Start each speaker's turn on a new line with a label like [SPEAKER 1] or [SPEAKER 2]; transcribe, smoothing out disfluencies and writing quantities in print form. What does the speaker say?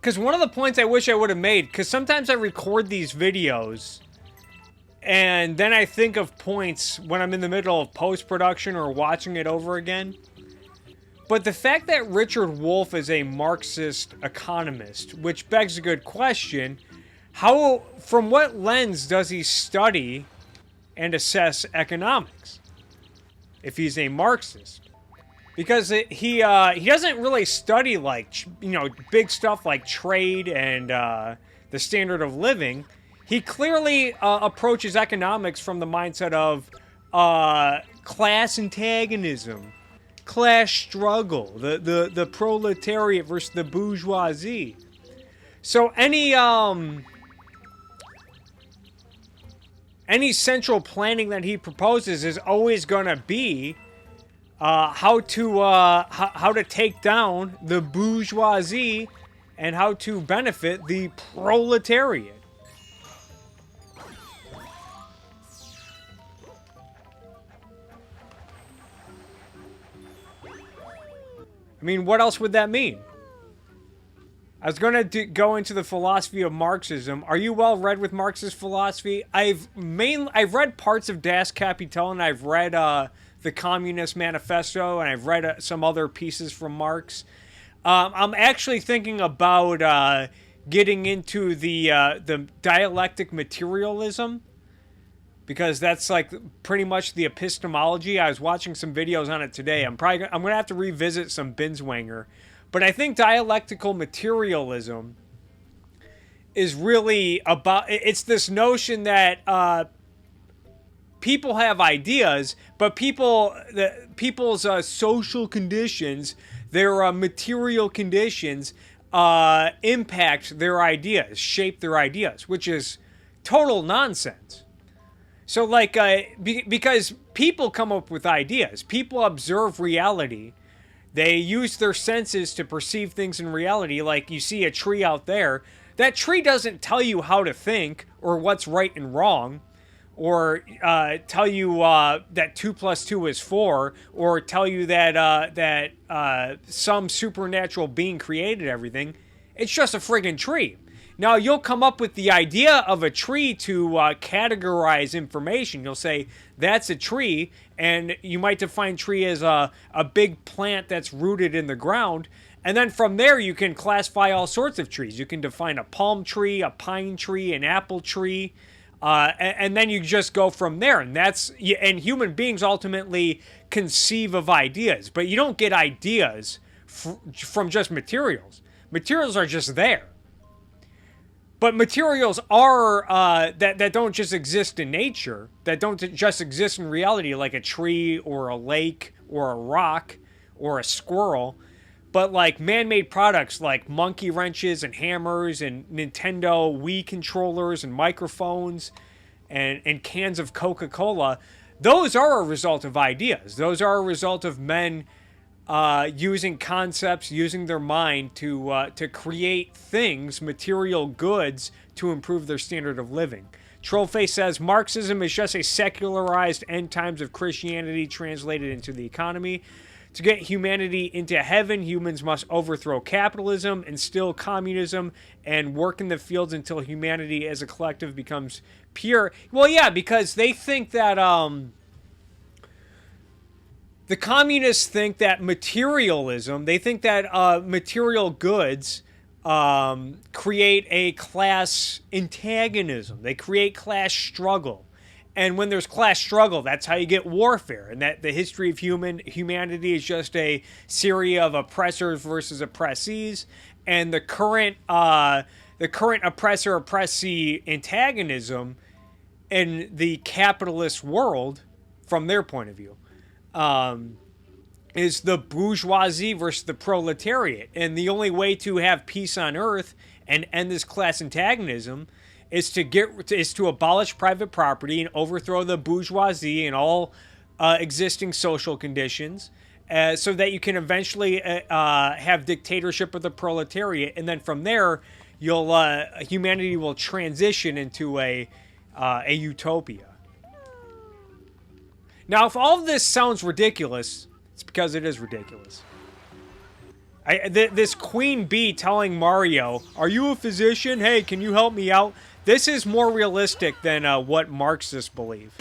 [SPEAKER 1] Because one of the points I wish I would have made, because sometimes I record these videos, and then I think of points when I'm in the middle of post-production or watching it over again. But the fact that Richard Wolff is a Marxist economist, which begs a good question, from what lens does he study and assess economics if he's a Marxist? Because he doesn't really study, like, big stuff like trade and the standard of living. He clearly approaches economics from the mindset of class antagonism, class struggle, the proletariat versus the bourgeoisie. So any central planning that he proposes is always going to be how to take down the bourgeoisie and how to benefit the proletariat. I mean, what else would that mean? I was going to go into the philosophy of Marxism. Are you well read with Marxist philosophy? I've read parts of Das Kapital, and I've read the Communist Manifesto, and I've read some other pieces from Marx. I'm actually thinking about getting into the dialectic materialism, because that's like pretty much the epistemology. I was watching some videos on it today. I'm gonna have to revisit some Binswanger, but I think dialectical materialism is really about, it's this notion that people have ideas, but people's social conditions, their material conditions, impact their ideas, shape their ideas, which is total nonsense. So, like, because people come up with ideas, people observe reality, they use their senses to perceive things in reality. Like, you see a tree out there, that tree doesn't tell you how to think or what's right and wrong, or tell you that 2 + 2 is 4, or tell you that some supernatural being created everything. It's just a friggin' tree. Now, you'll come up with the idea of a tree to categorize information. You'll say, that's a tree, and you might define tree as a big plant that's rooted in the ground. And then from there, you can classify all sorts of trees. You can define a palm tree, a pine tree, an apple tree, and then you just go from there. And human beings ultimately conceive of ideas, but you don't get ideas from just materials. Materials are just there. But materials are that don't just exist in nature, that don't just exist in reality, like a tree or a lake or a rock or a squirrel, but like man-made products like monkey wrenches and hammers and Nintendo Wii controllers and microphones and cans of Coca-Cola. Those are a result of ideas. Those are a result of men using concepts, using their mind to create things, material goods, to improve their standard of living. Trollface says, Marxism is just a secularized end times of Christianity translated into the economy. To get humanity into heaven, humans must overthrow capitalism, instill communism, and work in the fields until humanity as a collective becomes pure. Well, yeah, because they think that the communists think that materialism, they think that material goods create a class antagonism. They create class struggle. And when there's class struggle, that's how you get warfare. And that the history of humanity is just a series of oppressors versus oppressees. And the current oppressor-oppressee antagonism in the capitalist world, from their point of view, is the bourgeoisie versus the proletariat. And the only way to have peace on earth and end this class antagonism is to abolish private property and overthrow the bourgeoisie and all existing social conditions, so that you can eventually have dictatorship of the proletariat, and then from there, humanity will transition into a utopia. Now, if all of this sounds ridiculous, it's because it is ridiculous. This queen bee telling Mario, "Are you a physician? Hey, can you help me out?" This is more realistic than what Marxists believe.